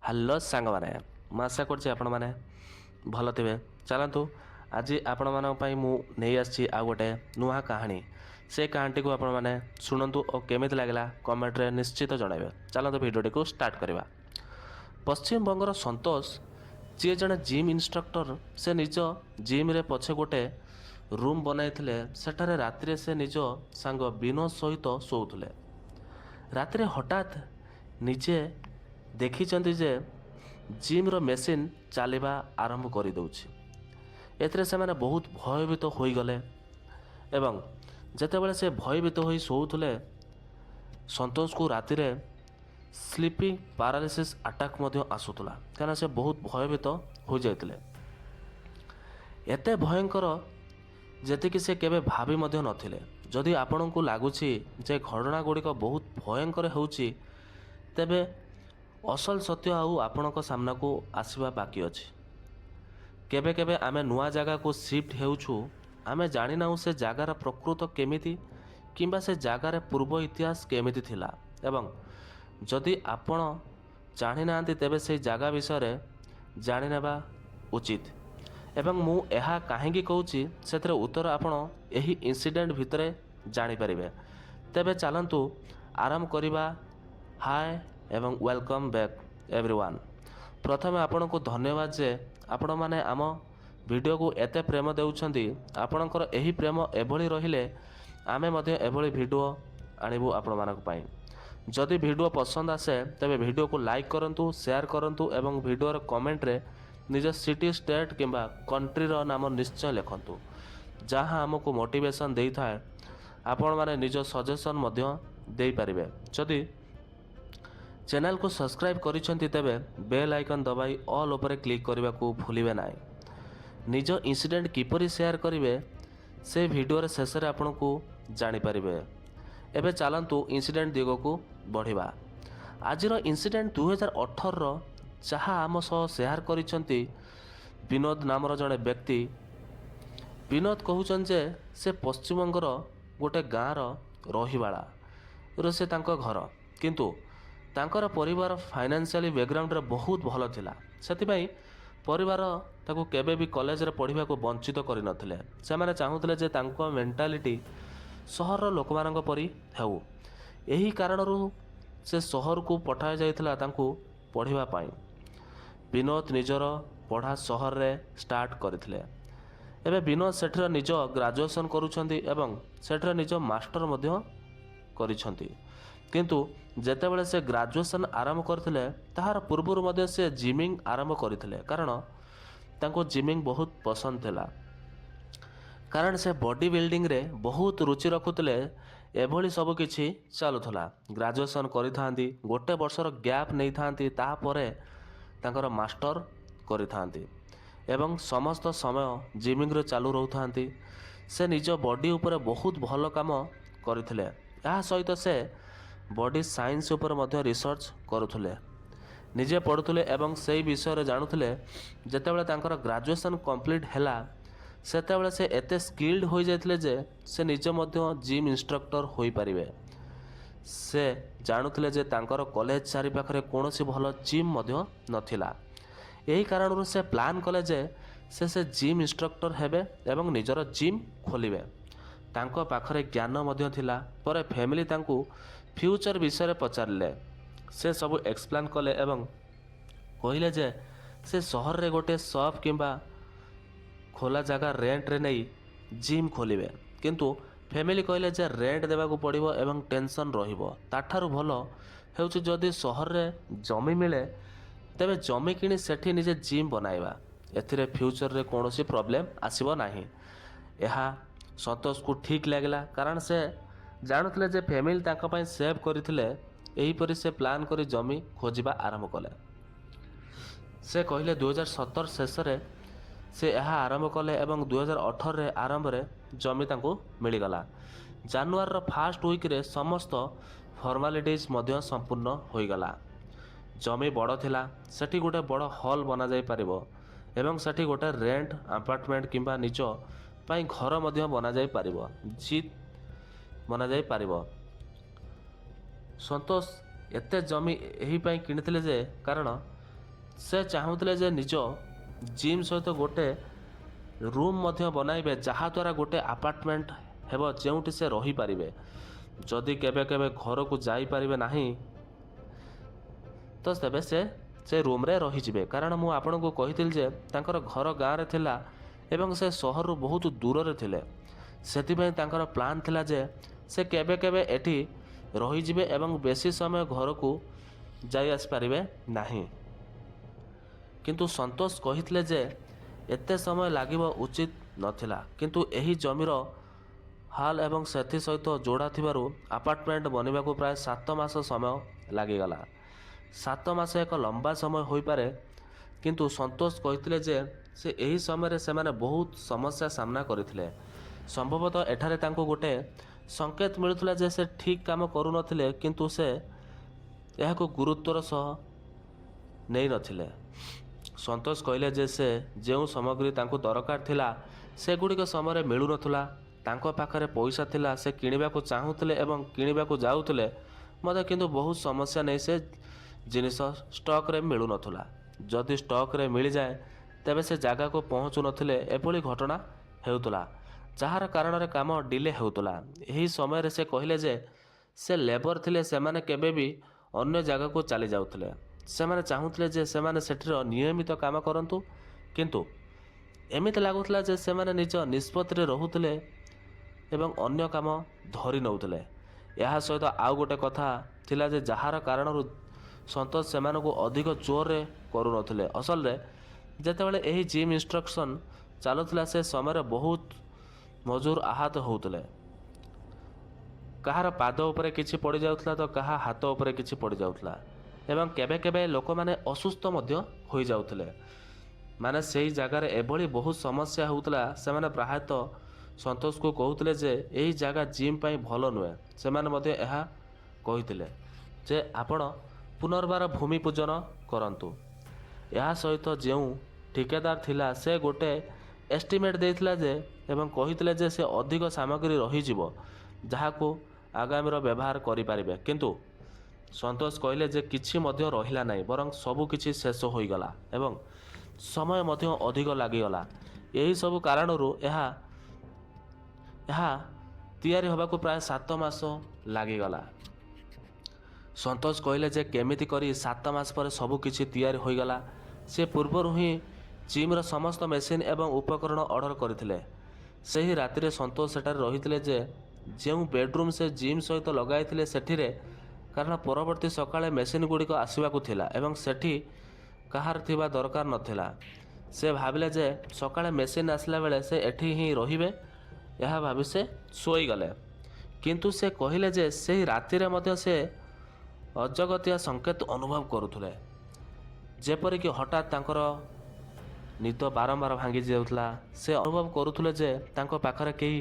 Hello ସାଙ୍ଗମାନେ, ମୁଁ ଆଶା କରୁଛି ଆପଣମାନେ ଭଲ ଥିବେ। ଚାଲନ୍ତୁ ଆଜି ଆପଣମାନଙ୍କ ପାଇଁ ମୁଁ ନେଇ ଆସିଛି ଆଉ ଗୋଟେ ନୂଆ କାହାଣୀ। ସେ କାହାଣୀଟିକୁ ଆପଣମାନେ ଶୁଣନ୍ତୁ ଓ କେମିତି ଲାଗିଲା କମେଣ୍ଟରେ ନିଶ୍ଚିତ ଜଣାଇବେ। ଚାଲନ୍ତୁ ଭିଡ଼ିଓଟିକୁ ଷ୍ଟାର୍ଟ କରିବା। ପଶ୍ଚିମବଙ୍ଗର ସନ୍ତୋଷ, ଯିଏ ଜଣେ ଜିମ୍ ଇନ୍ଷ୍ଟ୍ରକ୍ଟର, ସେ ନିଜ ଜିମ୍ରେ ପଛେ ଗୋଟେ ରୁମ୍ ବନାଇଥିଲେ। ସେଠାରେ ରାତିରେ ସେ ନିଜ ସାଙ୍ଗ ବିନୋଦ ସହିତ ଶୋଉଥିଲେ। ରାତିରେ ହଠାତ୍ ନିଜେ ଦେଖିଛନ୍ତି ଯେ ଜିମ୍ର ମେସିନ୍ ଚାଲିବା ଆରମ୍ଭ କରିଦେଉଛି। ଏଥିରେ ସେମାନେ ବହୁତ ଭୟଭୀତ ହୋଇଗଲେ ଏବଂ ଯେତେବେଳେ ସେ ଭୟଭୀତ ହୋଇ ଶୋଉଥିଲେ, ସନ୍ତୋଷକୁ ରାତିରେ ସ୍ଲିପିଂ ପାରାଲିସିସ୍ ଆଟାକ୍ ମଧ୍ୟ ଆସୁଥିଲା, କାରଣ ସେ ବହୁତ ଭୟଭୀତ ହୋଇଯାଇଥିଲେ। ଏତେ ଭୟଙ୍କର ଯେତିକି ସେ କେବେ ଭାବି ମଧ୍ୟ ନଥିଲେ। ଯଦି ଆପଣଙ୍କୁ ଲାଗୁଛି ଯେ ଘଟଣା ଗୁଡ଼ିକ ବହୁତ ଭୟଙ୍କର ହେଉଛି, ତେବେ ଅସଲ ସତ୍ୟ ଆଉ ଆପଣଙ୍କ ସାମ୍ନାକୁ ଆସିବା ବାକି ଅଛି। କେବେ କେବେ ଆମେ ନୂଆ ଜାଗାକୁ ସିଫ୍ଟ ହେଉଛୁ, ଆମେ ଜାଣିନାହୁଁ ସେ ଜାଗାର ପ୍ରକୃତ କେମିତି କିମ୍ବା ସେ ଜାଗାରେ ପୂର୍ବ ଇତିହାସ କେମିତି ଥିଲା। ଏବଂ ଯଦି ଆପଣ ଜାଣିନାହାନ୍ତି, ତେବେ ସେହି ଜାଗା ବିଷୟରେ ଜାଣିନେବା ଉଚିତ। ଏବଂ ମୁଁ ଏହା କାହିଁକି କହୁଛି, ସେଥିରେ ଉତ୍ତର ଆପଣ ଏହି ଇନସିଡେଣ୍ଟ ଭିତରେ ଜାଣିପାରିବେ। ତେବେ ଚାଲନ୍ତୁ ଆରମ୍ଭ କରିବା। ହାଏ ଏବଂ ୱେଲକମ୍ ବ୍ୟାକ୍ ଏଭ୍ରିୱାନ୍। ପ୍ରଥମେ ଆପଣଙ୍କୁ ଧନ୍ୟବାଦ ଯେ ଆପଣମାନେ ଆମ ଭିଡ଼ିଓକୁ ଏତେ ପ୍ରେମ ଦେଉଛନ୍ତି। ଆପଣଙ୍କର ଏହି ପ୍ରେମ ଏଭଳି ରହିଲେ ଆମେ ମଧ୍ୟ ଏଭଳି ଭିଡ଼ିଓ ଆଣିବୁ ଆପଣମାନଙ୍କ ପାଇଁ। ଯଦି ଭିଡ଼ିଓ ପସନ୍ଦ ଆସେ ତେବେ ଭିଡ଼ିଓକୁ ଲାଇକ୍ କରନ୍ତୁ, ସେୟାର କରନ୍ତୁ ଏବଂ ଭିଡ଼ିଓର କମେଣ୍ଟରେ ନିଜ ସିଟି, ଷ୍ଟେଟ୍ କିମ୍ବା କଣ୍ଟ୍ରିର ନାମ ନିଶ୍ଚୟ ଲେଖନ୍ତୁ, ଯାହା ଆମକୁ ମୋଟିଭେସନ୍ ଦେଇଥାଏ। ଆପଣମାନେ ନିଜ ସଜେସନ୍ ମଧ୍ୟ ଦେଇପାରିବେ। ଯଦି ଚ୍ୟାନେଲକୁ ସବସ୍କ୍ରାଇବ୍ କରିଛନ୍ତି ତେବେ ବେଲ୍ ଆଇକନ୍ ଦବାଇ ଅଲ୍ ଉପରେ କ୍ଲିକ୍ କରିବାକୁ ଭୁଲିବେ ନାହିଁ। ନିଜ ଇନସିଡେଣ୍ଟ କିପରି ସେୟାର କରିବେ ସେ ଭିଡ଼ିଓର ଶେଷରେ ଆପଣଙ୍କୁ ଜାଣିପାରିବେ। ଏବେ ଚାଲନ୍ତୁ ଇନସିଡେଣ୍ଟ ଦିଗକୁ ବଢ଼ିବା। ଆଜିର ଇନସିଡେଣ୍ଟ 2018ର, ଯାହା ଆମ ସହ ସେୟାର କରିଛନ୍ତି ବିନୋଦ ନାମର ଜଣେ ବ୍ୟକ୍ତି। ବିନୋଦ କହୁଛନ୍ତି ଯେ ସେ ପଶ୍ଚିମବଙ୍ଗର ଗୋଟେ ଗାଁର ରହିବାଳାର ସେ ତାଙ୍କ ଘର, କିନ୍ତୁ ତାଙ୍କର ପରିବାର ଫାଇନାନ୍ସିଆଲି ବ୍ୟାକଗ୍ରାଉଣ୍ଡରେ ବହୁତ ଭଲ ଥିଲା। ସେଥିପାଇଁ ପରିବାର ତାକୁ କେବେ ବି କଲେଜରେ ପଢ଼ିବାକୁ ବଞ୍ଚିତ କରିନଥିଲେ। ସେମାନେ ଚାହୁଁଥିଲେ ଯେ ତାଙ୍କ ମେଣ୍ଟାଲିଟି ସହରର ଲୋକମାନଙ୍କ ପରି ହେଉ। ଏହି କାରଣରୁ ସେ ସହରକୁ ପଠାଯାଇଥିଲା ତାଙ୍କୁ ପଢ଼ିବା ପାଇଁ। ବିନୋଦ ନିଜର ପଢ଼ା ସହରରେ ଷ୍ଟାର୍ଟ କରିଥିଲେ। ଏବେ ବିନୋଦ ସେଠାରେ ନିଜ ଗ୍ରାଜୁଏସନ୍ କରୁଛନ୍ତି ଏବଂ ସେଠାରେ ନିଜ ମାଷ୍ଟର ମଧ୍ୟ କରିଛନ୍ତି। କିନ୍ତୁ ଯେତେବେଳେ ସେ ଗ୍ରାଜୁଏସନ୍ ଆରମ୍ଭ କରିଥିଲେ, ତାହାର ପୂର୍ବରୁ ମଧ୍ୟ ସେ ଜିମିଂ ଆରମ୍ଭ କରିଥିଲେ, କାରଣ ତାଙ୍କୁ ଜିମିଂ ବହୁତ ପସନ୍ଦ ଥିଲା। କାରଣ ସେ ବଡି ବିଲ୍ଡିଂରେ ବହୁତ ରୁଚି ରଖୁଥିଲେ। ଏଭଳି ସବୁ କିଛି ଚାଲୁଥିଲା। ଗ୍ରାଜୁଏସନ୍ କରିଥାନ୍ତି, ଗୋଟେ ବର୍ଷର ଗ୍ୟାପ୍ ନେଇଥାନ୍ତି, ତାପରେ ତାଙ୍କର ମାଷ୍ଟର କରିଥାନ୍ତି ଏବଂ ସମସ୍ତ ସମୟ ଜିମିଂରେ ଚାଲୁ ରହୁଥାନ୍ତି। ସେ ନିଜ ବଡି ଉପରେ ବହୁତ ଭଲ କାମ କରିଥିଲେ। ଏହା ସହିତ ସେ ବଡି ସାଇନ୍ସ ଉପରେ ମଧ୍ୟ ରିସର୍ଚ୍ଚ କରୁଥିଲେ, ନିଜେ ପଢ଼ୁଥିଲେ ଏବଂ ସେହି ବିଷୟରେ ଜାଣୁଥିଲେ। ଯେତେବେଳେ ତାଙ୍କର ଗ୍ରାଜୁଏସନ୍ କମ୍ପ୍ଲିଟ୍ ହେଲା, ସେତେବେଳେ ସେ ଏତେ ସ୍କିଲ୍ଡ ହୋଇଯାଇଥିଲେ ଯେ ସେ ନିଜେ ମଧ୍ୟ ଜିମ୍ ଇନ୍ଷ୍ଟ୍ରକ୍ଟର ହୋଇପାରିବେ। ସେ ଜାଣୁଥିଲେ ଯେ ତାଙ୍କର କଲେଜ ଚାରିପାଖରେ କୌଣସି ଭଲ ଜିମ୍ ମଧ୍ୟ ନଥିଲା। ଏହି କାରଣରୁ ସେ ପ୍ଲାନ୍ କଲେ ଯେ ସେ ଜିମ୍ ଇନ୍ଷ୍ଟ୍ରକ୍ଟର ହେବେ ଏବଂ ନିଜର ଜିମ୍ ଖୋଲିବେ। ତାଙ୍କ ପାଖରେ ଜ୍ଞାନ ମଧ୍ୟ ଥିଲା। ପରେ ଫ୍ୟାମିଲି ତାଙ୍କୁ ଫ୍ୟୁଚର ବିଷୟରେ ପଚାରିଲେ। ସେ ସବୁ ଏକ୍ସପ୍ଲେନ୍ କଲେ ଏବଂ କହିଲେ ଯେ ସେ ସହରରେ ଗୋଟିଏ ସପ୍ କିମ୍ବା ଖୋଲା ଜାଗା ରେଣ୍ଟରେ ନେଇ ଜିମ୍ ଖୋଲିବେ। କିନ୍ତୁ ଫ୍ୟାମିଲି କହିଲେ ଯେ ରେଣ୍ଟ ଦେବାକୁ ପଡ଼ିବ ଏବଂ ଟେନସନ୍ ରହିବ। ତାଠାରୁ ଭଲ ହେଉଛି ଯଦି ସହରରେ ଜମି ମିଳେ, ତେବେ ଜମି କିଣି ସେଠି ନିଜେ ଜିମ୍ ବନାଇବା। ଏଥିରେ ଫ୍ୟୁଚରରେ କୌଣସି ପ୍ରୋବ୍ଲେମ୍ ଆସିବ ନାହିଁ। ଏହା ସନ୍ତୋଷକୁ ଠିକ୍ ଲାଗିଲା, କାରଣ ସେ ଜାଣୁଥିଲେ ଯେ ଫ୍ୟାମିଲି ତାଙ୍କ ପାଇଁ ସେଭ୍ କରିଥିଲେ। ଏହିପରି ସେ ପ୍ଲାନ୍ କରି ଜମି ଖୋଜିବା ଆରମ୍ଭ କଲେ। ସେ କହିଲେ 2017 ଶେଷରେ ସେ ଏହା ଆରମ୍ଭ କଲେ ଏବଂ 2018ରେ ଆରମ୍ଭରେ ଜମି ତାଙ୍କୁ ମିଳିଗଲା। ଜାନୁଆରୀର ଫାର୍ଷ୍ଟ ୱିକ୍ରେ ସମସ୍ତ ଫର୍ମାଲିଟିଜ୍ ମଧ୍ୟ ସମ୍ପୂର୍ଣ୍ଣ ହୋଇଗଲା। ଜମି ବଡ଼ ଥିଲା, ସେଠି ଗୋଟେ ବଡ଼ ହଲ୍ ବନାଯାଇପାରିବ ଏବଂ ସେଠି ଗୋଟେ ରେଣ୍ଟ ଆପାର୍ଟମେଣ୍ଟ କିମ୍ବା ନିଜ ପାଇଁ ଘର ମଧ୍ୟ ବନାଯାଇପାରିବ, ଜିତ୍ ବନାଯାଇପାରିବ। ସନ୍ତୋଷ ଏତେ ଜମି ଏହି ପାଇଁ କିଣିଥିଲେ ଯେ କାରଣ ସେ ଚାହୁଁଥିଲେ ଯେ ନିଜ ଜିମ୍ ସହିତ ଗୋଟେ ରୁମ୍ ମଧ୍ୟ ବନାଇବେ, ଯାହାଦ୍ୱାରା ଗୋଟେ ଆପାର୍ଟମେଣ୍ଟ ହେବ ଯେଉଁଠି ସେ ରହିପାରିବେ। ଯଦି କେବେ କେବେ ଘରକୁ ଯାଇପାରିବେ ନାହିଁ ତ ତେବେ ସେ ରୁମ୍ରେ ରହିଯିବେ। କାରଣ ମୁଁ ଆପଣଙ୍କୁ କହିଥିଲି ଯେ ତାଙ୍କର ଘର ଗାଁରେ ଥିଲା ଏବଂ ସେ ସହରରୁ ବହୁତ ଦୂରରେ ଥିଲେ। ସେଥିପାଇଁ ତାଙ୍କର ପ୍ଲାନ୍ ଥିଲା ଯେ ସେ କେବେ କେବେ ଏଠି ରହିଯିବେ ଏବଂ ବେଶୀ ସମୟ ଘରକୁ ଯାଇ ଆସିପାରିବେ ନାହିଁ। କିନ୍ତୁ ସନ୍ତୋଷ କହିଥିଲେ ଯେ ଏତେ ସମୟ ଲାଗିବ ଉଚିତ ନଥିଲା। କିନ୍ତୁ ଏହି ଜମିର ହାଲ୍ ଏବଂ ସେଥି ସହିତ ଯୋଡ଼ା ଥିବାରୁ ଆପାର୍ଟମେଣ୍ଟ ବନିବାକୁ ପ୍ରାୟ 7 ମାସ ସମୟ ଲାଗିଗଲା। 7 ମାସ ଏକ ଲମ୍ବା ସମୟ ହୋଇପାରେ, କିନ୍ତୁ ସନ୍ତୋଷ କହିଥିଲେ ଯେ ଏହି ସମୟରେ ସେମାନେ ବହୁତ ସମସ୍ୟା ସାମ୍ନା କରିଥିଲେ। ସମ୍ଭବତଃ ଏଠାରେ ତାଙ୍କୁ ଗୋଟେ ସଂକେତ ମିଳୁଥିଲା ଯେ ସେ ଠିକ୍ କାମ କରୁନଥିଲେ, କିନ୍ତୁ ସେ ଏହାକୁ ଗୁରୁତ୍ୱର ସହ ନେଇନଥିଲେ। ସନ୍ତୋଷ କହିଲେ ଯେ ସେ ଯେଉଁ ସାମଗ୍ରୀ ତାଙ୍କୁ ଦରକାର ଥିଲା ସେଗୁଡ଼ିକ ସମୟରେ ମିଳୁନଥିଲା। ତାଙ୍କ ପାଖରେ ପଇସା ଥିଲା, ସେ କିଣିବାକୁ ଚାହୁଁଥିଲେ ଏବଂ କିଣିବାକୁ ଯାଉଥିଲେ ମଧ୍ୟ, କିନ୍ତୁ ବହୁତ ସମସ୍ୟା ନେଇ ସେ ଜିନିଷ ଷ୍ଟକ୍ରେ ମିଳୁନଥିଲା। ଯଦି ଷ୍ଟକ୍ରେ ମିଳିଯାଏ ତେବେ ସେ ଜାଗାକୁ ପହଞ୍ଚୁନଥିଲେ। ଏଭଳି ଘଟଣା ହେଉଥିଲା, ଯାହାର କାରଣରେ କାମ ଡିଲେ ହେଉଥିଲା। ଏହି ସମୟରେ ସେ କହିଲେ ଯେ ସେ ଲେବର ଥିଲେ, ସେମାନେ କେବେ ବି ଅନ୍ୟ ଜାଗାକୁ ଚାଲି ଯାଉଥିଲେ। ସେମାନେ ଚାହୁଁଥିଲେ ଯେ ସେମାନେ ସେଠିର ନିୟମିତ କାମ କରନ୍ତୁ, କିନ୍ତୁ ଏମିତି ଲାଗୁଥିଲା ଯେ ସେମାନେ ନିଜ ନିଷ୍ପତ୍ତିରେ ରହୁଥିଲେ ଏବଂ ଅନ୍ୟ କାମ ଧରି ନେଉଥିଲେ। ଏହା ସହିତ ଆଉ ଗୋଟେ କଥା ଥିଲା ଯେ ଯାହାର କାରଣରୁ ସନ୍ତୋଷ ସେମାନଙ୍କୁ ଅଧିକ ଜୋରରେ କରୁନଥିଲେ। ଅସଲରେ ଯେତେବେଳେ ଏହି ଜିମ୍ ଇନଷ୍ଟ୍ରକ୍ସନ୍ ଚାଲୁଥିଲା ସେ ସମୟରେ ବହୁତ ମଜୁର ଆହତ ହେଉଥିଲେ। କାହାର ପାଦ ଉପରେ କିଛି ପଡ଼ିଯାଉଥିଲା ତ କାହା ହାତ ଉପରେ କିଛି ପଡ଼ିଯାଉଥିଲା ଏବଂ କେବେ କେବେ ଲୋକମାନେ ଅସୁସ୍ଥ ମଧ୍ୟ ହୋଇଯାଉଥିଲେ। ମାନେ ସେହି ଜାଗାରେ ଏଭଳି ବହୁତ ସମସ୍ୟା ହେଉଥିଲା। ସେମାନେ ପ୍ରାୟତଃ ସନ୍ତୋଷକୁ କହୁଥିଲେ ଯେ ଏହି ଜାଗା ଜିମ୍ ପାଇଁ ଭଲ ନୁହେଁ। ସେମାନେ ମଧ୍ୟ ଏହା କହିଥିଲେ ଯେ ଆପଣ ପୁନର୍ବାର ଭୂମି ପୂଜନ କରନ୍ତୁ। ଏହା ସହିତ ଯେଉଁ ଠିକାଦାର ଥିଲା ସେ ଗୋଟେ ଏଷ୍ଟିମେଟ୍ ଦେଇଥିଲା ଯେ ଏବଂ କହିଥିଲେ ଯେ ସେ ଅଧିକ ସାମଗ୍ରୀ ରହିଯିବ ଯାହାକୁ ଆଗାମୀର ବ୍ୟବହାର କରିପାରିବେ। କିନ୍ତୁ ସନ୍ତୋଷ କହିଲେ ଯେ କିଛି ମଧ୍ୟ ରହିଲା ନାହିଁ, ବରଂ ସବୁ କିଛି ଶେଷ ହୋଇଗଲା ଏବଂ ସମୟ ମଧ୍ୟ ଅଧିକ ଲାଗିଗଲା। ଏହିସବୁ କାରଣରୁ ଏହା ତିଆରି ହେବାକୁ ପ୍ରାୟ 7 ମାସ ଲାଗିଗଲା। ସନ୍ତୋଷ କହିଲେ ଯେ କେମିତି କରି 7 ମାସ ପରେ ସବୁ କିଛି ତିଆରି ହୋଇଗଲା। ସେ ପୂର୍ବରୁ ହିଁ ଜିମ୍ର ସମସ୍ତ ମେସିନ୍ ଏବଂ ଉପକରଣ ଅର୍ଡ଼ର କରିଥିଲେ। ସେହି ରାତିରେ ସନ୍ତୋଷ ସେଠାରେ ରହିଥିଲେ ଯେ ଯେଉଁ ବେଡରୁମ୍ ସେ ଜିମ୍ ସହିତ ଲଗାଇଥିଲେ ସେଠିରେ, କାରଣ ପରବର୍ତ୍ତୀ ସକାଳେ ମେସିନ୍ ଗୁଡ଼ିକ ଆସିବାକୁ ଥିଲା ଏବଂ ସେଠି କାହାର ଥିବା ଦରକାର ନଥିଲା। ସେ ଭାବିଲେ ଯେ ସକାଳେ ମେସିନ୍ ଆସିଲା ବେଳେ ସେ ଏଠି ହିଁ ରହିବେ। ଏହା ଭାବି ସେ ଶୋଇଗଲେ। କିନ୍ତୁ ସେ କହିଲେ ଯେ ସେହି ରାତିରେ ମଧ୍ୟ ସେ ଅଜଗତିଆ ସଂକେତ ଅନୁଭବ କରୁଥିଲେ। ଯେପରିକି ହଠାତ୍ ତାଙ୍କର ନିଦ ବାରମ୍ବାର ଭାଙ୍ଗି ଯାଉଥିଲା। ସେ ଅନୁଭବ କରୁଥିଲେ ଯେ ତାଙ୍କ ପାଖରେ କେହି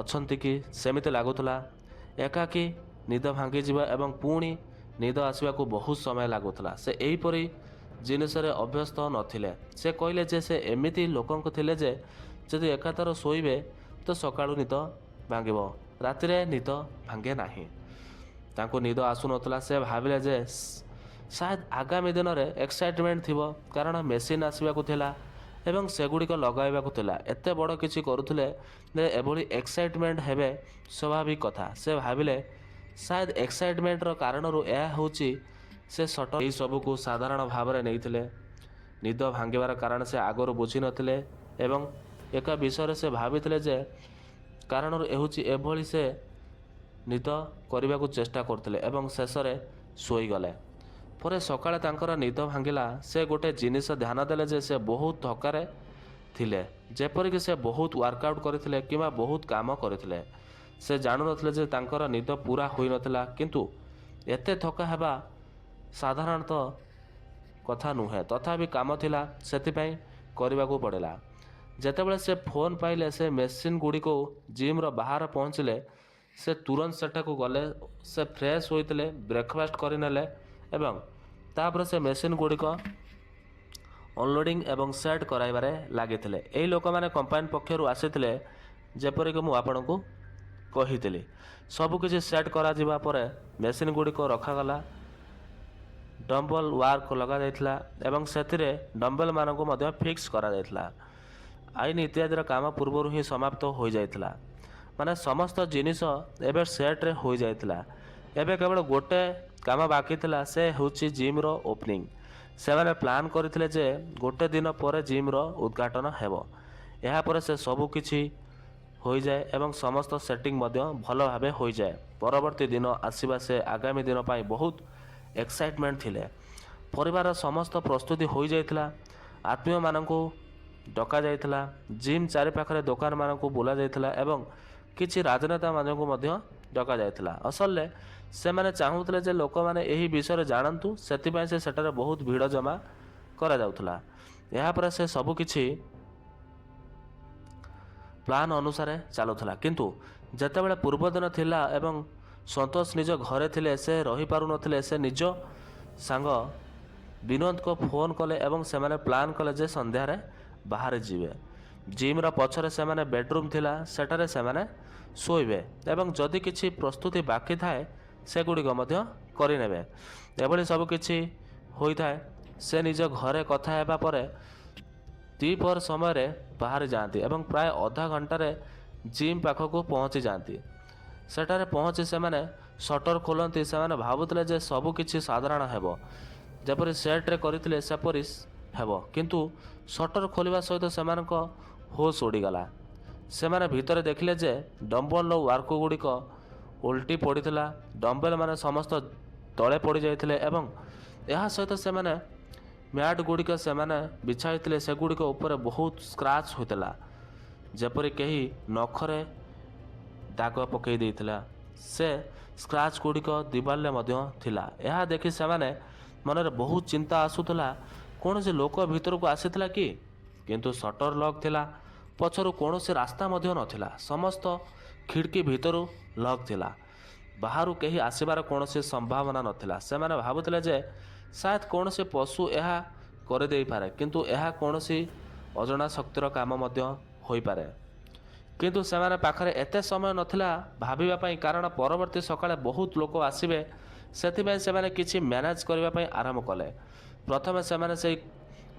ଅଛନ୍ତି କି ସେମିତି ଲାଗୁଥିଲା। ଏକାକୀ ନିଦ ଭାଙ୍ଗିଯିବା ଏବଂ ପୁଣି ନିଦ ଆସିବାକୁ ବହୁତ ସମୟ ଲାଗୁଥିଲା। ସେ ଏହିପରି ଜିନିଷରେ ଅଭ୍ୟସ୍ତ ନଥିଲେ। ସେ କହିଲେ ଯେ ସେ ଏମିତି ଲୋକଙ୍କ ଥିଲେ ଯେ ଯଦି ଏକାଥର ଶୋଇବେ ତ ସକାଳୁ ନିଦ ଭାଙ୍ଗିବ, ରାତିରେ ନିଦ ଭାଙ୍ଗେ ନାହିଁ। ତାଙ୍କୁ ନିଦ ଆସୁନଥିଲା। ସେ ଭାବିଲେ ଯେ ସାୟଦ ଆଗାମୀ ଦିନରେ ଏକ୍ସାଇଟମେଣ୍ଟ ଥିବ, କାରଣ ମେସିନ୍ ଆସିବାକୁ ଥିଲା ଏବଂ ସେଗୁଡ଼ିକ ଲଗାଇବାକୁ ଥିଲା। ଏତେ ବଡ଼ କିଛି କରୁଥିଲେ ଯେ ଏଭଳି ଏକ୍ସାଇଟମେଣ୍ଟ ହେବେ ସ୍ୱାଭାବିକ କଥା। ସେ ଭାବିଲେ ସାୟଦ ଏକ୍ସାଇଟମେଣ୍ଟର କାରଣରୁ ଏହା ହେଉଛି ସେ ଏହି ସବୁକୁ ସାଧାରଣ ଭାବରେ ନେଇଥିଲେ। ନିଦ ଭାଙ୍ଗିବାର କାରଣ ସେ ଆଗରୁ ବୁଝିନଥିଲେ ଏବଂ ଏକ ବିଷୟରେ ସେ ଭାବିଥିଲେ ଯେ କାରଣରୁ ହେଉଛି ଏଭଳି ସେ ନିଦ କରିବାକୁ ଚେଷ୍ଟା କରୁଥିଲେ ଏବଂ ଶେଷରେ ଶୋଇଗଲେ। ପରେ ସକାଳେ ତାଙ୍କର ନିଦ ଭାଙ୍ଗିଲା। ସେ ଗୋଟେ ଜିନିଷ ଧ୍ୟାନ ଦେଲେ ଯେ ସେ ବହୁତ ଥକାରେ ଥିଲେ, ଯେପରିକି ସେ ବହୁତ ୱାର୍କଆଉଟ୍ କରିଥିଲେ କିମ୍ବା ବହୁତ କାମ କରିଥିଲେ। ସେ ଜାଣୁନଥିଲେ ଯେ ତାଙ୍କର ନିଦ ପୁରା ହୋଇନଥିଲା, କିନ୍ତୁ ଏତେ ଥକା ହେବା ସାଧାରଣତଃ କଥା ନୁହେଁ। ତଥାପି କାମ ଥିଲା, ସେଥିପାଇଁ କରିବାକୁ ପଡ଼ିଲା। ଯେତେବେଳେ ସେ ଫୋନ୍ ପାଇଲେ ସେ ମେସିନ୍ ଗୁଡ଼ିକୁ ଜିମ୍ର ବାହାରେ ପହଞ୍ଚିଲେ। ସେ ତୁରନ୍ତ ସେଠାକୁ ଗଲେ। ସେ ଫ୍ରେଶ୍ ହୋଇଥିଲେ, ବ୍ରେକଫାଷ୍ଟ କରିନେଲେ ଏବଂ ତାପରେ ସେ ମେସିନ୍ ଗୁଡ଼ିକ ଅନଲୋଡ଼ିଂ ଏବଂ ସେଟ୍ କରାଇବାରେ ଲାଗିଥିଲେ। ଏହି ଲୋକମାନେ କମ୍ପାନୀ ପକ୍ଷରୁ ଆସିଥିଲେ, ଯେପରିକି ମୁଁ ଆପଣଙ୍କୁ କହିଥିଲି। ସବୁକିଛି ସେଟ୍ କରାଯିବା ପରେ ମେସିନ୍ ଗୁଡ଼ିକ ରଖାଗଲା ଡମ୍ବଲ ୱାର୍କ ଲଗାଯାଇଥିଲା ଏବଂ ସେଥିରେ ଡମ୍ବେଲମାନଙ୍କୁ ମଧ୍ୟ ଫିକ୍ସ କରାଯାଇଥିଲା। ଆଇନ ଇତ୍ୟାଦିର କାମ ପୂର୍ବରୁ ହିଁ ସମାପ୍ତ ହୋଇଯାଇଥିଲା। ମାନେ ସମସ୍ତ ଜିନିଷ ଏବେ ସେଟ୍ରେ ହୋଇଯାଇଥିଲା। ଏବେ କେବଳ ଗୋଟେ କାମ ବାକି ଥିଲା, ସେ ହେଉଛି ଜିମ୍ର ଓପନିଂ। ସେମାନେ ପ୍ଲାନ୍ କରିଥିଲେ ଯେ ଗୋଟେ ଦିନ ପରେ ଜିମ୍ର ଉଦ୍ଘାଟନ ହେବ। ଏହାପରେ ସେ ସବୁ କିଛି ହୋଇଯାଏ ଏବଂ ସମସ୍ତ ସେଟିଂ ମଧ୍ୟ ଭଲ ଭାବେ ହୋଇଯାଏ। ପରବର୍ତ୍ତୀ ଦିନ ଆସିବା ସେ ଆଗାମୀ ଦିନ ପାଇଁ ବହୁତ ଏକ୍ସାଇଟମେଣ୍ଟ ଥିଲେ। ପରିବାରର ସମସ୍ତ ପ୍ରସ୍ତୁତି ହୋଇଯାଇଥିଲା। ଆତ୍ମୀୟମାନଙ୍କୁ ଡକାଯାଇଥିଲା। ଜିମ୍ ଚାରିପାଖରେ ଦୋକାନମାନଙ୍କୁ ବୁଲାଯାଇଥିଲା ଏବଂ କିଛି ରାଜନେତାମାନଙ୍କୁ ମଧ୍ୟ ଡକାଯାଇଥିଲା। ଅସଲରେ ସେମାନେ ଚାହୁଁଥିଲେ ଯେ ଲୋକମାନେ ଏହି ବିଷୟରେ ଜାଣନ୍ତୁ, ସେଥିପାଇଁ ସେ ସେଠାରେ ବହୁତ ଭିଡ଼ ଜମା କରାଯାଉଥିଲା। ଏହାପରେ ସେ ସବୁକିଛି ପ୍ଲାନ୍ ଅନୁସାରେ ଚାଲୁଥିଲା। କିନ୍ତୁ ଯେତେବେଳେ ପୂର୍ବଦିନ ଥିଲା ଏବଂ ସନ୍ତୋଷ ନିଜ ଘରେ ଥିଲେ, ସେ ରହିପାରୁନଥିଲେ। ସେ ନିଜ ସାଙ୍ଗ ବିନୋଦଙ୍କୁ ଫୋନ୍ କଲେ ଏବଂ ସେମାନେ ପ୍ଲାନ୍ କଲେ ଯେ ସନ୍ଧ୍ୟାରେ ବାହାରେ ଯିବେ। ଜିମ୍ର ପଛରେ ସେମାନେ ବେଡ଼ରୁମ୍ ଥିଲା, ସେଠାରେ ସେମାନେ ଶୋଇବେ ଏବଂ ଯଦି କିଛି ପ୍ରସ୍ତୁତି ବାକି ଥାଏ ସେଗୁଡ଼ିକ ମଧ୍ୟ କରିନେବେ। ଏଭଳି ସବୁ କିଛି ହୋଇଥାଏ। ସେ ନିଜ ଘରେ କଥା ହେବା ପରେ ଦ୍ୱିପହର ସମୟରେ ବାହାରି ଯାଆନ୍ତି ଏବଂ ପ୍ରାୟ ଅଧା ଘଣ୍ଟାରେ ଜିମ୍ ପାଖକୁ ପହଞ୍ଚି ଯାଆନ୍ତି। ସେଠାରେ ପହଞ୍ଚି ସେମାନେ ସଟର ଖୋଲନ୍ତି। ସେମାନେ ଭାବୁଥିଲେ ଯେ ସବୁ କିଛି ସାଧାରଣ ହେବ, ଯେପରି ସେଟ୍ରେ କରିଥିଲେ ସେପରି ହେବ। କିନ୍ତୁ ସଟର ଖୋଲିବା ସହିତ ସେମାନଙ୍କ ହୋସ୍ ଉଡ଼ିଗଲା। ସେମାନେ ଭିତରେ ଦେଖିଲେ ଯେ ଡମ୍ବଲ ୱାର୍କ ଗୁଡ଼ିକ ଓଲଟି ପଡ଼ିଥିଲା। ଡମ୍ବେଲମାନେ ସମସ୍ତ ତଳେ ପଡ଼ିଯାଇଥିଲେ ଏବଂ ଏହା ସହିତ ସେମାନେ ମ୍ୟାଟ୍ ଗୁଡ଼ିକ ସେମାନେ ବିଛାଇଥିଲେ, ସେଗୁଡ଼ିକ ଉପରେ ବହୁତ ସ୍କ୍ରାଚ୍ ହୋଇଥିଲା, ଯେପରି କେହି ନଖରେ ଦାଗ ପକାଇ ଦେଇଥିଲା। ସେ ସ୍କ୍ରାଚ୍ ଗୁଡ଼ିକ ଦିବାଲରେ ମଧ୍ୟ ଥିଲା। ଏହା ଦେଖି ସେମାନେ ମନରେ ବହୁତ ଚିନ୍ତା ଆସୁଥିଲା, କୌଣସି ଲୋକ ଭିତରକୁ ଆସିଥିଲା କି? କିନ୍ତୁ ସଟର ଲକ୍ ଥିଲା। ପଛରୁ କୌଣସି ରାସ୍ତା ମଧ୍ୟ ନଥିଲା। ସମସ୍ତ ଖିଡ଼କି ଭିତରୁ ଲକ୍ ଥିଲା। ବାହାରୁ କେହି ଆସିବାର କୌଣସି ସମ୍ଭାବନା ନଥିଲା। ସେମାନେ ଭାବୁଥିଲେ ଯେ ସାୟଦ କୌଣସି ପଶୁ ଏହା କରିଦେଇପାରେ, କିନ୍ତୁ ଏହା କୌଣସି ଅଜଣା ଶକ୍ତିର କାମ ମଧ୍ୟ ହୋଇପାରେ। କିନ୍ତୁ ସେମାନେ ପାଖରେ ଏତେ ସମୟ ନଥିଲା ଭାବିବା ପାଇଁ, କାରଣ ପରବର୍ତ୍ତୀ ସକାଳେ ବହୁତ ଲୋକ ଆସିବେ। ସେଥିପାଇଁ ସେମାନେ କିଛି ମ୍ୟାନେଜ୍ କରିବା ପାଇଁ ଆରମ୍ଭ କଲେ। ପ୍ରଥମେ ସେମାନେ ସେହି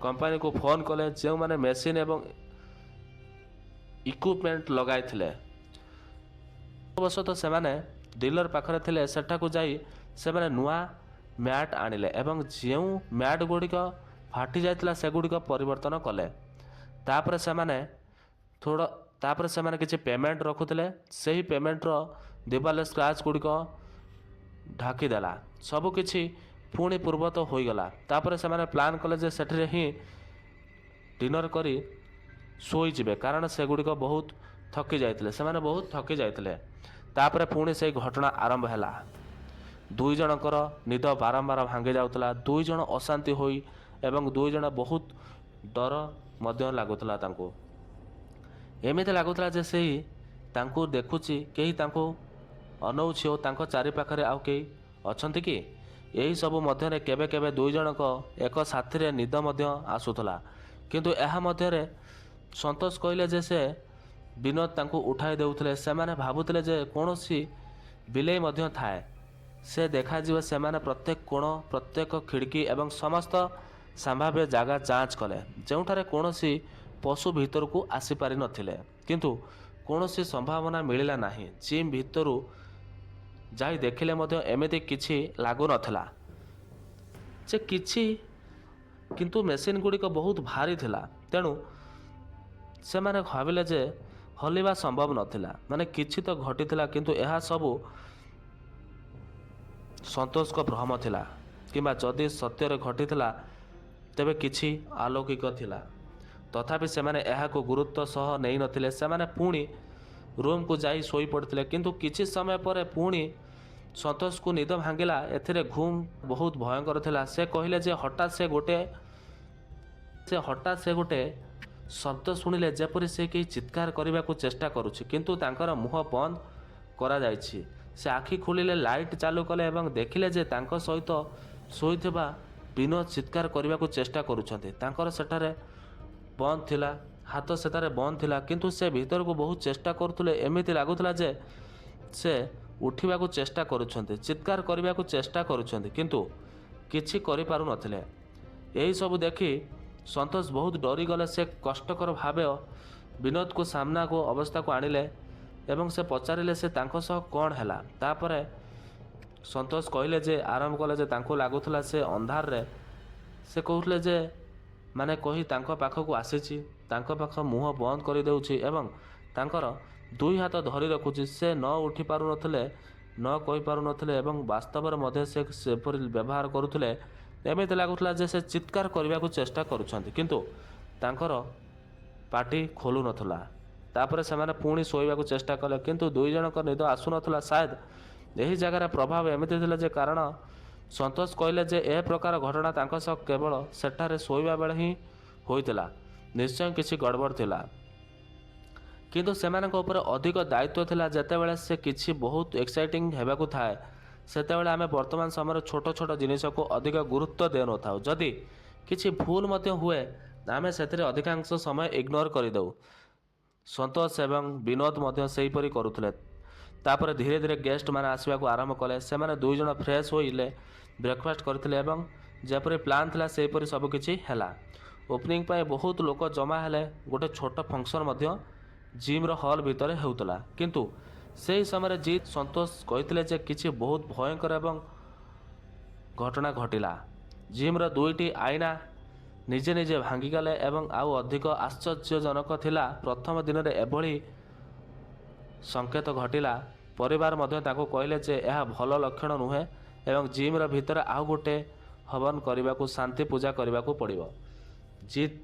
କମ୍ପାନୀକୁ ଫୋନ୍ କଲେ ଯେଉଁମାନେ ମେସିନ୍ ଏବଂ ଇକ୍ୟୁପମେଣ୍ଟ ଲଗାଇଥିଲେ। ଅବଶ୍ୟ ସେମାନେ ଡିଲର ପାଖରେ ଥିଲେ। ସେଠାକୁ ଯାଇ ସେମାନେ ନୂଆ ମ୍ୟାଟ୍ ଆଣିଲେ ଏବଂ ଯେଉଁ ମ୍ୟାଟ୍ ଗୁଡ଼ିକ ଫାଟି ଯାଇଥିଲା ସେଗୁଡ଼ିକ ପରିବର୍ତ୍ତନ କଲେ। ତାପରେ ସେମାନେ କିଛି ପେମେଣ୍ଟ ରଖୁଥିଲେ। ସେହି ପେମେଣ୍ଟର ଦିବାଲରେ ସ୍କ୍ରାଚ୍ ଗୁଡ଼ିକ ଢାଙ୍କିଦେଲା। ସବୁକିଛି ପୁଣି ପୂର୍ବତ ହୋଇଗଲା। ତାପରେ ସେମାନେ ପ୍ଲାନ୍ କଲେ ଯେ ସେଠାରେ ହିଁ ଡିନର କରି ଶୋଇଯିବେ, କାରଣ ସେଗୁଡ଼ିକ ବହୁତ ଥକି ଯାଇଥିଲେ। ସେମାନେ ବହୁତ ଥକି ଯାଇଥିଲେ। ତାପରେ ପୁଣି ସେହି ଘଟଣା ଆରମ୍ଭ ହେଲା। ଦୁଇ ଜଣଙ୍କର ନିଦ ବାରମ୍ବାର ଭାଙ୍ଗି ଯାଉଥିଲା। ଦୁଇ ଜଣ ଅଶାନ୍ତି ହୋଇ ଏବଂ ଦୁଇ ଜଣ ବହୁତ ଡର ମଧ୍ୟ ଲାଗୁଥିଲା ତାଙ୍କୁ। ଏମିତି ଲାଗୁଥିଲା ଯେ ସେହି ତାଙ୍କୁ ଦେଖୁଛି, କେହି ତାଙ୍କୁ ଅନଉଛି ଓ ତାଙ୍କ ଚାରିପାଖରେ ଆଉ କେହି ଅଛନ୍ତି କି? ଏହିସବୁ ମଧ୍ୟରେ କେବେ କେବେ ଦୁଇ ଜଣଙ୍କ ଏକ ସାଥିରେ ନିଦ ମଧ୍ୟ ଆସୁଥିଲା। କିନ୍ତୁ ଏହା ମଧ୍ୟରେ ସନ୍ତୋଷ କହିଲେ ଯେ ସେ ବିନୋଦ ତାଙ୍କୁ ଉଠାଇ ଦେଉଥିଲେ। ସେମାନେ ଭାବୁଥିଲେ ଯେ କୌଣସି ବିଲେଇ ମଧ୍ୟ ଥାଏ, ସେ ଦେଖାଯିବ। ସେମାନେ ପ୍ରତ୍ୟେକ କୋଣ, ପ୍ରତ୍ୟେକ ଖିଡ଼କି ଏବଂ ସମସ୍ତ ସମ୍ଭାବ୍ୟ ଜାଗା ଯାଞ୍ଚ କଲେ, ଯେଉଁଠାରେ କୌଣସି ପଶୁ ଭିତରକୁ ଆସିପାରିନଥିଲେ। କିନ୍ତୁ କୌଣସି ସମ୍ଭାବନା ମିଳିଲା ନାହିଁ। ଜିମ୍ ଭିତରୁ ଯାଇ ଦେଖିଲେ ମଧ୍ୟ ଏମିତି କିଛି ଲାଗୁନଥିଲା ଯେ କିଛି, କିନ୍ତୁ ମେସିନ୍ ଗୁଡ଼ିକ ବହୁତ ଭାରି ଥିଲା। ତେଣୁ ସେମାନେ ଭାବିଲେ ଯେ ହଲିବା ସମ୍ଭବ ନଥିଲା। ମାନେ କିଛି ତ ଘଟିଥିଲା, କିନ୍ତୁ ଏହା ସବୁ ସନ୍ତୋଷଙ୍କ ଭ୍ରମ ଥିଲା, କିମ୍ବା ଯଦି ସତ୍ୟରେ ଘଟିଥିଲା ତେବେ କିଛି ଅଲୌକିକ ଥିଲା। ତଥାପି ସେମାନେ ଏହାକୁ ଗୁରୁତ୍ୱ ସହ ନେଇନଥିଲେ। ସେମାନେ ପୁଣି ରୁମ୍କୁ ଯାଇ ଶୋଇପଡ଼ିଥିଲେ। କିନ୍ତୁ କିଛି ସମୟ ପରେ ପୁଣି ସନ୍ତୋଷକୁ ନିଦ ଭାଙ୍ଗିଲା। ଏଥିରେ ଘୁମ୍ ବହୁତ ଭୟଙ୍କର ଥିଲା। ସେ କହିଲେ ଯେ ହଠାତ୍ ସେ ଗୋଟେ ଶବ୍ଦ ଶୁଣିଲେ, ଯେପରି ସେ କେହି ଚିତ୍କାର କରିବାକୁ ଚେଷ୍ଟା କରୁଛି, କିନ୍ତୁ ତାଙ୍କର ମୁହଁ ବନ୍ଦ କରାଯାଇଛି। ସେ ଆଖି ଖୋଲିଲେ, ଲାଇଟ୍ ଚାଲୁ କଲେ ଏବଂ ଦେଖିଲେ ଯେ ତାଙ୍କ ସହିତ ଶୋଇଥିବା ବିନୋଦ ଚିତ୍କାର କରିବାକୁ ଚେଷ୍ଟା କରୁଛନ୍ତି। ତାଙ୍କର ସେଠାରେ ବନ୍ଦ ଥିଲା, ହାତ ସେଠାରେ ବନ୍ଦ ଥିଲା, କିନ୍ତୁ ସେ ଭିତରକୁ ବହୁତ ଚେଷ୍ଟା କରୁଥିଲେ। ଏମିତି ଲାଗୁଥିଲା ଯେ ସେ ଉଠିବାକୁ ଚେଷ୍ଟା କରୁଛନ୍ତି, ଚିତ୍କାର କରିବାକୁ ଚେଷ୍ଟା କରୁଛନ୍ତି, କିନ୍ତୁ କିଛି କରିପାରୁନଥିଲେ। ଏହିସବୁ ଦେଖି ସନ୍ତୋଷ ବହୁତ ଡରିଗଲେ। ସେ କଷ୍ଟକର ଭାବେ ବିନୋଦକୁ ସାମ୍ନାକୁ ଅବସ୍ଥାକୁ ଆଣିଲେ ଏବଂ ସେ ପଚାରିଲେ ସେ ତାଙ୍କ ସହ କ'ଣ ହେଲା। ତାପରେ ସନ୍ତୋଷ କହିଲେ ଯେ ଆରମ୍ଭ କଲେ ଯେ ତାଙ୍କୁ ଲାଗୁଥିଲା ସେ ଅନ୍ଧାରରେ ସେ କହୁଥିଲେ ଯେ ମାନେ କହି ତାଙ୍କ ପାଖକୁ ଆସିଛି, ତାଙ୍କ ପାଖ ମୁହଁ ବନ୍ଦ କରିଦେଉଛି ଏବଂ ତାଙ୍କର ଦୁଇ ହାତ ଧରି ରଖୁଛି। ସେ ନ ଉଠି ପାରୁନଥିଲେ, ନ କହିପାରୁନଥିଲେ ଏବଂ ବାସ୍ତବରେ ମଧ୍ୟ ସେ ସେପରି ବ୍ୟବହାର କରୁଥିଲେ। ଏମିତି ଲାଗୁଥିଲା ଯେ ସେ ଚିତ୍କାର କରିବାକୁ ଚେଷ୍ଟା କରୁଛନ୍ତି କିନ୍ତୁ ତାଙ୍କର ପାଟି ଖୋଲୁନଥିଲା। ତାପରେ ସେମାନେ ପୁଣି ଶୋଇବାକୁ ଚେଷ୍ଟା କଲେ କିନ୍ତୁ ଦୁଇ ଜଣଙ୍କ ନିଦ ଆସୁନଥିଲା। ସାୟଦ ଏହି ଜାଗାର ପ୍ରଭାବ ଏମିତି ଥିଲା ଯେ କାରଣ ସନ୍ତୋଷ କହିଲେ ଯେ ଏ ପ୍ରକାର ଘଟଣା ତାଙ୍କ ସହ କେବଳ ସେଠାରେ ଶୋଇବା ବେଳେ ହିଁ ହୋଇଥିଲା। ନିଶ୍ଚୟ କିଛି ଗଡ଼ବଡ଼ ଥିଲା କିନ୍ତୁ ସେମାନଙ୍କ ଉପରେ ଅଧିକ ଦାୟିତ୍ୱ ଥିଲା। ଯେତେବେଳେ ସେ କିଛି ବହୁତ ଏକ୍ସାଇଟିଂ ହେବାକୁ ଥାଏ ସେତେବେଳେ ଆମେ ବର୍ତ୍ତମାନ ସମୟରେ ଛୋଟ ଛୋଟ ଜିନିଷକୁ ଅଧିକ ଗୁରୁତ୍ୱ ଦେଉନଥାଉ। ଯଦି କିଛି ଭୁଲ ମଧ୍ୟ ହୁଏ ଆମେ ସେଥିରେ ଅଧିକାଂଶ ସମୟ ଇଗ୍ନୋର କରିଦେଉ। ସନ୍ତୋଷ ଏବଂ ବିନୋଦ ମଧ୍ୟ ସେହିପରି କରୁଥିଲେ। ତାପରେ ଧୀରେ ଧୀରେ ଗେଷ୍ଟମାନେ ଆସିବାକୁ ଆରମ୍ଭ କଲେ। ସେମାନେ ଦୁଇ ଜଣ ଫ୍ରେଶ୍ ହୋଇଲେ, ବ୍ରେକଫାଷ୍ଟ କରିଥିଲେ ଏବଂ ଯେପରି ପ୍ଲାନ୍ ଥିଲା ସେହିପରି ସବୁକିଛି ହେଲା। ଓପନିଂ ପାଇଁ ବହୁତ ଲୋକ ଜମା ହେଲେ। ଗୋଟେ ଛୋଟ ଫଙ୍କସନ୍ ମଧ୍ୟ ଜିମ୍ର ହଲ୍ ଭିତରେ ହେଉଥିଲା। କିନ୍ତୁ ସେହି ସମୟରେ ଜିତ୍ ସନ୍ତୋଷ କହିଥିଲେ ଯେ କିଛି ବହୁତ ଭୟଙ୍କର ଏବଂ ଘଟଣା ଘଟିଲା। ଜିମ୍ର ଦୁଇଟି ଆଇନା ନିଜେ ନିଜେ ଭାଙ୍ଗିଗଲେ ଏବଂ ଆଉ ଅଧିକ ଆଶ୍ଚର୍ଯ୍ୟଜନକ ଥିଲା ପ୍ରଥମ ଦିନରେ ଏଭଳି ସଂକେତ ଘଟିଲା। ପରିବାର ମଧ୍ୟ ତାଙ୍କୁ କହିଲେ ଯେ ଏହା ଭଲ ଲକ୍ଷଣ ନୁହେଁ ଏବଂ ଜିମ୍ର ଭିତରେ ଆଉ ଗୋଟେ ହବନ କରିବାକୁ, ଶାନ୍ତି ପୂଜା କରିବାକୁ ପଡ଼ିବ। ଜିତ୍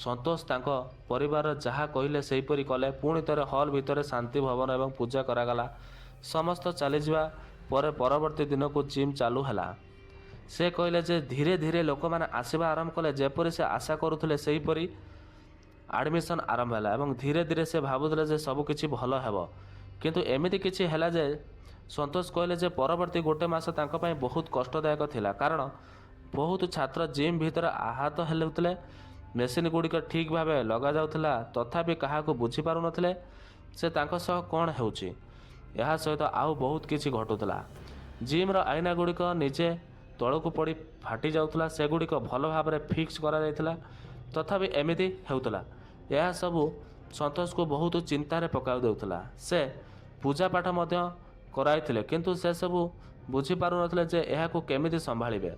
ସନ୍ତୋଷ ତାଙ୍କ ପରିବାର ଯାହା କହିଲେ ସେହିପରି କଲେ। ପୁଣି ଥରେ ହଲ୍ ଭିତରେ ଶାନ୍ତି ଭବନ ଏବଂ ପୂଜା କରାଗଲା। ସମସ୍ତ ଚାଲିଯିବା ପରେ ପରବର୍ତ୍ତୀ ଦିନକୁ ଜିମ୍ ଚାଲୁ ହେଲା। ସେ କହିଲେ ଯେ ଧୀରେ ଧୀରେ ଲୋକମାନେ ଆସିବା ଆରମ୍ଭ କଲେ। ଯେପରି ସେ ଆଶା କରୁଥିଲେ ସେହିପରି ଆଡ଼ମିସନ୍ ଆରମ୍ଭ ହେଲା ଏବଂ ଧୀରେ ଧୀରେ ସେ ଭାବୁଥିଲେ ଯେ ସବୁ କିଛି ଭଲ ହେବ। କିନ୍ତୁ ଏମିତି କିଛି ହେଲା ଯେ ସନ୍ତୋଷ କହିଲେ ଯେ ପରବର୍ତ୍ତୀ ଗୋଟେ ମାସ ତାଙ୍କ ପାଇଁ ବହୁତ କଷ୍ଟଦାୟକ ଥିଲା। କାରଣ ବହୁତ ଛାତ୍ର ଜିମ୍ ଭିତରେ ଆହତ ହେଉଥିଲେ, ମେସିନ୍ ଗୁଡ଼ିକ ଠିକ୍ ଭାବେ ଲଗାଯାଉଥିଲା ତଥାପି କାହାକୁ ବୁଝିପାରୁନଥିଲେ ସେ ତାଙ୍କ ସହ କ'ଣ ହେଉଛି। ଏହା ସହିତ ଆଉ ବହୁତ କିଛି ଘଟୁଥିଲା। ଜିମ୍ର ଆଇନା ଗୁଡ଼ିକ ନିଜେ ତଳକୁ ପଡ଼ି ଫାଟି ଯାଉଥିଲା। ସେଗୁଡ଼ିକ ଭଲ ଭାବରେ ଫିକ୍ସ କରାଯାଇଥିଲା ତଥାପି ଏମିତି ହେଉଥିଲା। ଏହା ସବୁ ସନ୍ତୋଷକୁ ବହୁତ ଚିନ୍ତାରେ ପକାଇ ଦେଉଥିଲା। ସେ ପୂଜାପାଠ ମଧ୍ୟ କରାଇଥିଲେ କିନ୍ତୁ ସେସବୁ ବୁଝିପାରୁନଥିଲେ ଯେ ଏହାକୁ କେମିତି ସମ୍ଭାଳିବେ।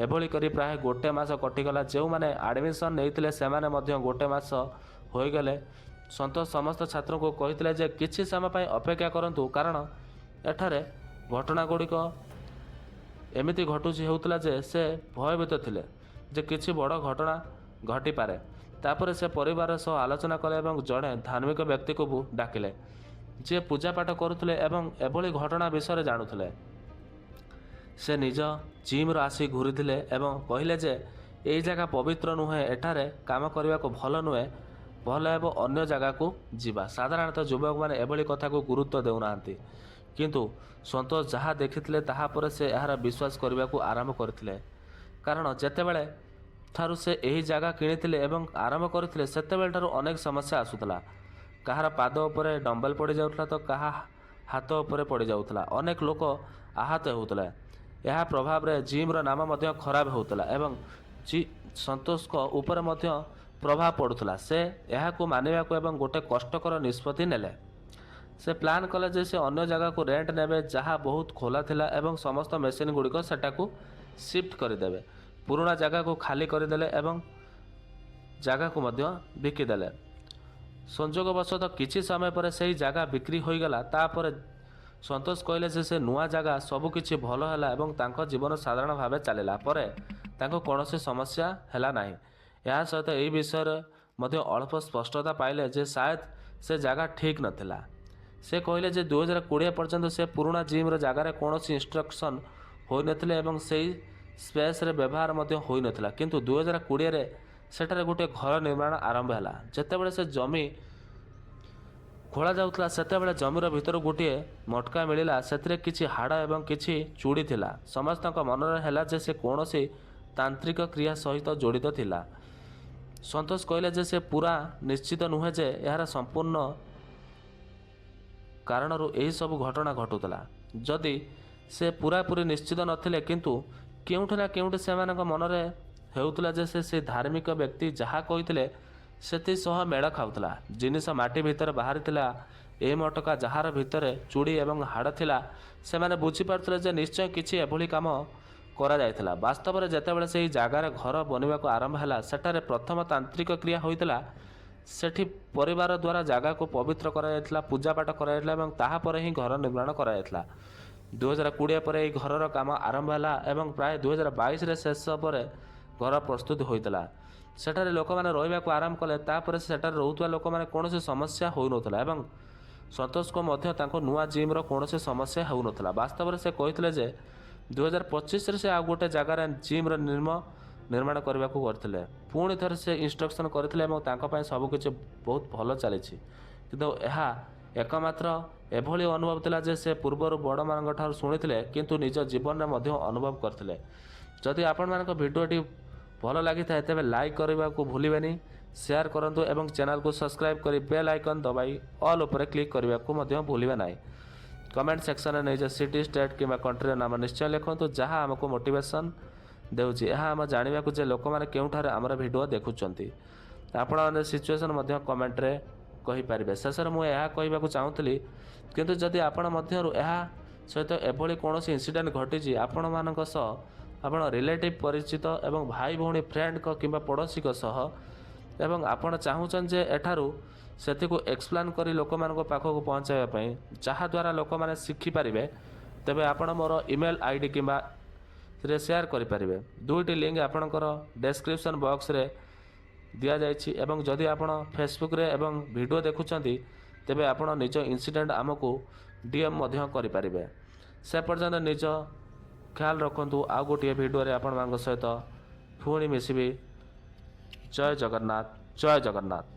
ଏଭଳି କରି ପ୍ରାୟ ଗୋଟେ ମାସ କଟିଗଲା। ଯେଉଁମାନେ ଆଡ଼ମିସନ୍ ନେଇଥିଲେ ସେମାନେ ମଧ୍ୟ ଗୋଟେ ମାସ ହୋଇଗଲେ। ସନ୍ତୋଷ ସମସ୍ତ ଛାତ୍ରଙ୍କୁ କହିଥିଲେ ଯେ କିଛି ସମୟ ପାଇଁ ଅପେକ୍ଷା କରନ୍ତୁ କାରଣ ଏଠାରେ ଘଟଣା ଗୁଡ଼ିକ ଏମିତି ହେଉଥିଲା ଯେ ସେ ଭୟଭୀତ ଥିଲେ ଯେ କିଛି ବଡ଼ ଘଟଣା ଘଟିପାରେ। ତାପରେ ସେ ପରିବାର ସହ ଆଲୋଚନା କଲେ ଏବଂ ଜଣେ ଧାର୍ମିକ ବ୍ୟକ୍ତିକୁ ଡାକିଲେ ଯିଏ ପୂଜାପାଠ କରୁଥିଲେ ଏବଂ ଏଭଳି ଘଟଣା ବିଷୟରେ ଜାଣୁଥିଲେ। ସେ ନିଜ ଜିମ୍ର ଆସି ଘୂରିଥିଲେ ଏବଂ କହିଲେ ଯେ ଏହି ଜାଗା ପବିତ୍ର ନୁହେଁ, ଏଠାରେ କାମ କରିବାକୁ ଭଲ ନୁହେଁ, ଭଲ ହେବ ଅନ୍ୟ ଜାଗାକୁ ଯିବା। ସାଧାରଣତଃ ଯୁବକମାନେ ଏଭଳି କଥାକୁ ଗୁରୁତ୍ୱ ଦେଉନାହାନ୍ତି କିନ୍ତୁ ସନ୍ତୋଷ ଯାହା ଦେଖିଥିଲେ ତାହାପରେ ସେ ଏହାର ବିଶ୍ୱାସ କରିବାକୁ ଆରମ୍ଭ କରିଥିଲେ। କାରଣ ଯେତେବେଳେ ଠାରୁ ସେ ଏହି ଜାଗା କିଣିଥିଲେ ଏବଂ ଆରମ୍ଭ କରିଥିଲେ ସେତେବେଳେ ଠାରୁ ଅନେକ ସମସ୍ୟା ଆସୁଥିଲା। କାହାର ପାଦ ଉପରେ ଡମ୍ବେଲ ପଡ଼ିଯାଉଥିଲା ତ କାହା ହାତ ଉପରେ ପଡ଼ିଯାଉଥିଲା। ଅନେକ ଲୋକ ଆହତ ହେଉଥିଲେ। ଏହା ପ୍ରଭାବରେ ଜିମ୍ର ନାମ ମଧ୍ୟ ଖରାପ ହେଉଥିଲା ଏବଂ ସନ୍ତୋଷଙ୍କ ଉପରେ ମଧ୍ୟ ପ୍ରଭାବ ପଡ଼ୁଥିଲା। ସେ ଏହାକୁ ମାନିବାକୁ ଏବଂ ଗୋଟେ କଷ୍ଟକର ନିଷ୍ପତ୍ତି ନେଲେ। ସେ ପ୍ଲାନ୍ କଲେ ଯେ ସେ ଅନ୍ୟ ଜାଗାକୁ ରେଣ୍ଟ ନେବେ ଯାହା ବହୁତ ଖୋଲା ଥିଲା ଏବଂ ସମସ୍ତ ମେସିନ୍ ଗୁଡ଼ିକ ସେଟାକୁ ସିଫ୍ଟ କରିଦେବେ। ପୁରୁଣା ଜାଗାକୁ ଖାଲି କରିଦେଲେ ଏବଂ ଜାଗାକୁ ମଧ୍ୟ ବିକିଦେଲେ। ସଂଯୋଗବଶତଃ କିଛି ସମୟ ପରେ ସେହି ଜାଗା ବିକ୍ରି ହୋଇଗଲା। ତାପରେ ସନ୍ତୋଷ କହିଲେ ଯେ ସେ ନୂଆ ଜାଗା ସବୁକିଛି ଭଲ ହେଲା ଏବଂ ତାଙ୍କ ଜୀବନ ସାଧାରଣ ଭାବେ ଚାଲିଲା। ପରେ ତାଙ୍କୁ କୌଣସି ସମସ୍ୟା ହେଲା ନାହିଁ। ଏହା ସହିତ ଏହି ବିଷୟରେ ମଧ୍ୟ ଅଳ୍ପ ସ୍ପଷ୍ଟତା ପାଇଲେ ଯେ ସାୟଦ ସେ ଜାଗା ଠିକ୍ ନଥିଲା। ସେ କହିଲେ ଯେ 2020 ପର୍ଯ୍ୟନ୍ତ ସେ ପୁରୁଣା ଜିମ୍ର ଜାଗାରେ କୌଣସି ଇନଷ୍ଟ୍ରକ୍ସନ୍ ହୋଇନଥିଲେ ଏବଂ ସେହି ସ୍ପେସ୍ରେ ବ୍ୟବହାର ମଧ୍ୟ ହୋଇନଥିଲା। କିନ୍ତୁ 2020ରେ ସେଠାରେ ଗୋଟିଏ ଘର ନିର୍ମାଣ ଆରମ୍ଭ ହେଲା। ଯେତେବେଳେ ସେ ଜମି ଖୋଳାଯାଉଥିଲା ସେତେବେଳେ ଜମିର ଭିତରୁ ଗୋଟିଏ ମଟକା ମିଳିଲା। ସେଥିରେ କିଛି ହାଡ଼ ଏବଂ କିଛି ଚୁଡ଼ି ଥିଲା। ସମସ୍ତଙ୍କ ମନରେ ହେଲା ଯେ ସେ କୌଣସି ତାନ୍ତ୍ରିକ କ୍ରିୟା ସହିତ ଜଡ଼ିତ ଥିଲା। ସନ୍ତୋଷ କହିଲେ ଯେ ସେ ପୁରା ନିଶ୍ଚିତ ନୁହେଁ ଯେ ଏହାର ସମ୍ପୂର୍ଣ୍ଣ କାରଣରୁ ଏହିସବୁ ଘଟଣା ଘଟୁଥିଲା। ଯଦି ସେ ପୁରାପୁରି ନିଶ୍ଚିତ ନଥିଲେ କିନ୍ତୁ କେଉଁଠି ନା କେଉଁଠି ସେମାନଙ୍କ ମନରେ ହେଉଥିଲା ଯେ ସେ ଧାର୍ମିକ ବ୍ୟକ୍ତି ଯାହା କହିଥିଲେ ସେଥି ସହ ମେଳ ଖାଉଥିଲା। ଜିନିଷ ମାଟି ଭିତରେ ବାହାରିଥିଲା ଏ ମଟକା ଯାହାର ଭିତରେ ଚୁଡ଼ି ଏବଂ ହାଡ଼ ଥିଲା। ସେମାନେ ବୁଝିପାରୁଥିଲେ ଯେ ନିଶ୍ଚୟ କିଛି ଏଭଳି କାମ କରାଯାଇଥିଲା। ବାସ୍ତବରେ ଯେତେବେଳେ ସେହି ଜାଗାରେ ଘର ବନିବାକୁ ଆରମ୍ଭ ହେଲା, ସେଠାରେ ପ୍ରଥମ ତାନ୍ତ୍ରିକ କ୍ରିୟା ହୋଇଥିଲା। ସେଠି ପରିବାର ଦ୍ୱାରା ଜାଗାକୁ ପବିତ୍ର କରାଯାଇଥିଲା, ପୂଜାପାଠ କରାଯାଇଥିଲା ଏବଂ ତାହାପରେ ହିଁ ଘର ନିର୍ମାଣ କରାଯାଇଥିଲା। 2020 ପରେ ଏହି ଘରର କାମ ଆରମ୍ଭ ହେଲା ଏବଂ ପ୍ରାୟ 2022ରେ ଶେଷ ପରେ ଘର ପ୍ରସ୍ତୁତ ହୋଇଥିଲା। ସେଠାରେ ଲୋକମାନେ ରହିବାକୁ ଆରମ୍ଭ କଲେ। ତାପରେ ସେଠାରେ ରହୁଥିବା ଲୋକମାନେ କୌଣସି ସମସ୍ୟା ହୋଇନଥିଲା ଏବଂ ସନ୍ତୋଷଙ୍କୁ ମଧ୍ୟ ତାଙ୍କ ନୂଆ ଜିମ୍ର କୌଣସି ସମସ୍ୟା ହେଉନଥିଲା। ବାସ୍ତବରେ ସେ କହିଥିଲେ ଯେ 2025ରେ ସେ ଆଉ ଗୋଟେ ଜାଗାରେ ଜିମ୍ର ନିର୍ମାଣ କରିବାକୁ କରିଥିଲେ। ପୁଣି ଥରେ ସେ ଇନଷ୍ଟ୍ରକ୍ସନ୍ କରିଥିଲେ ଏବଂ ତାଙ୍କ ପାଇଁ ସବୁକିଛି ବହୁତ ଭଲ ଚାଲିଛି। କିନ୍ତୁ ଏହା ଏକମାତ୍ର ଏଭଳି ଅନୁଭବ ଥିଲା ଯେ ସେ ପୂର୍ବରୁ ବଡ଼ମାନଙ୍କ ଠାରୁ ଶୁଣିଥିଲେ କିନ୍ତୁ ନିଜ ଜୀବନରେ ମଧ୍ୟ ଅନୁଭବ କରିଥିଲେ। ଯଦି ଆପଣମାନଙ୍କ ଭିଡ଼ିଓଟି ଭଲ ଲାଗିଥାଏ ତେବେ ଲାଇକ୍ କରିବାକୁ ଭୁଲିବେନି, ସେୟାର କରନ୍ତୁ ଏବଂ ଚ୍ୟାନେଲକୁ ସବସ୍କ୍ରାଇବ୍ କରି ବେଲ୍ ଆଇକନ୍ ଦବାଇ ଅଲ୍ ଉପରେ କ୍ଲିକ୍ କରିବାକୁ ମଧ୍ୟ ଭୁଲିବେ ନାହିଁ। କମେଣ୍ଟ ସେକ୍ସନରେ ନିଜ ସିଟି, ଷ୍ଟେଟ୍ କିମ୍ବା କଣ୍ଟ୍ରିର ନାମ ନିଶ୍ଚୟ ଲେଖନ୍ତୁ, ଯାହା ଆମକୁ ମୋଟିଭେସନ୍ ଦେଉଛି। ଏହା ଆମେ ଜାଣିବାକୁ ଯେ ଲୋକମାନେ କେଉଁଠାରେ ଆମର ଭିଡ଼ିଓ ଦେଖୁଛନ୍ତି। ଆପଣମାନେ ସିଚୁଏସନ୍ ମଧ୍ୟ କମେଣ୍ଟରେ କହିପାରିବେ। ଶେଷରେ ମୁଁ ଏହା କହିବାକୁ ଚାହୁଁଥିଲି, କିନ୍ତୁ ଯଦି ଆପଣ ମଧ୍ୟରୁ ଏହା ସହିତ ଏଭଳି କୌଣସି ଇନସିଡେଣ୍ଟ ଘଟିଛି ଆପଣମାନଙ୍କ ସହ, ଆପଣ ରିଲେଟିଭ୍, ପରିଚିତ ଏବଂ ଭାଇ ଭଉଣୀ, ଫ୍ରେଣ୍ଡଙ୍କ କିମ୍ବା ପଡ଼ୋଶୀଙ୍କ ସହ ଏବଂ ଆପଣ ଚାହୁଁଛନ୍ତି ଯେ ଏଠାରୁ ସେଥିକୁ ଏକ୍ସପ୍ଲେନ୍ କରି ଲୋକମାନଙ୍କ ପାଖକୁ ପହଞ୍ଚାଇବା ପାଇଁ, ଯାହାଦ୍ୱାରା ଲୋକମାନେ ଶିଖିପାରିବେ, ତେବେ ଆପଣ ମୋର ଇମେଲ୍ ଆଇଡ଼ି କିମ୍ବା ସେୟାର କରିପାରିବେ। ଦୁଇଟି ଲିଙ୍କ ଆପଣଙ୍କର ଡେସ୍କ୍ରିପସନ୍ ବକ୍ସରେ ଦିଆଯାଇଛି ଏବଂ ଯଦି ଆପଣ ଫେସବୁକରେ ଏବଂ ଭିଡ଼ିଓ ଦେଖୁଛନ୍ତି ତେବେ ଆପଣ ନିଜ ଇନସିଡେଣ୍ଟ ଆମକୁ DM ମଧ୍ୟ କରିପାରିବେ। ସେ ପର୍ଯ୍ୟନ୍ତ ନିଜ ଖ୍ୟାଲ ରଖନ୍ତୁ। ଆଉ ଗୋଟିଏ ଭିଡ଼ିଓରେ ଆପଣମାନଙ୍କ ସହିତ ପୁଣି ମିଶିବି। ଜୟ ଜଗନ୍ନାଥ, ଜୟ ଜଗନ୍ନାଥ।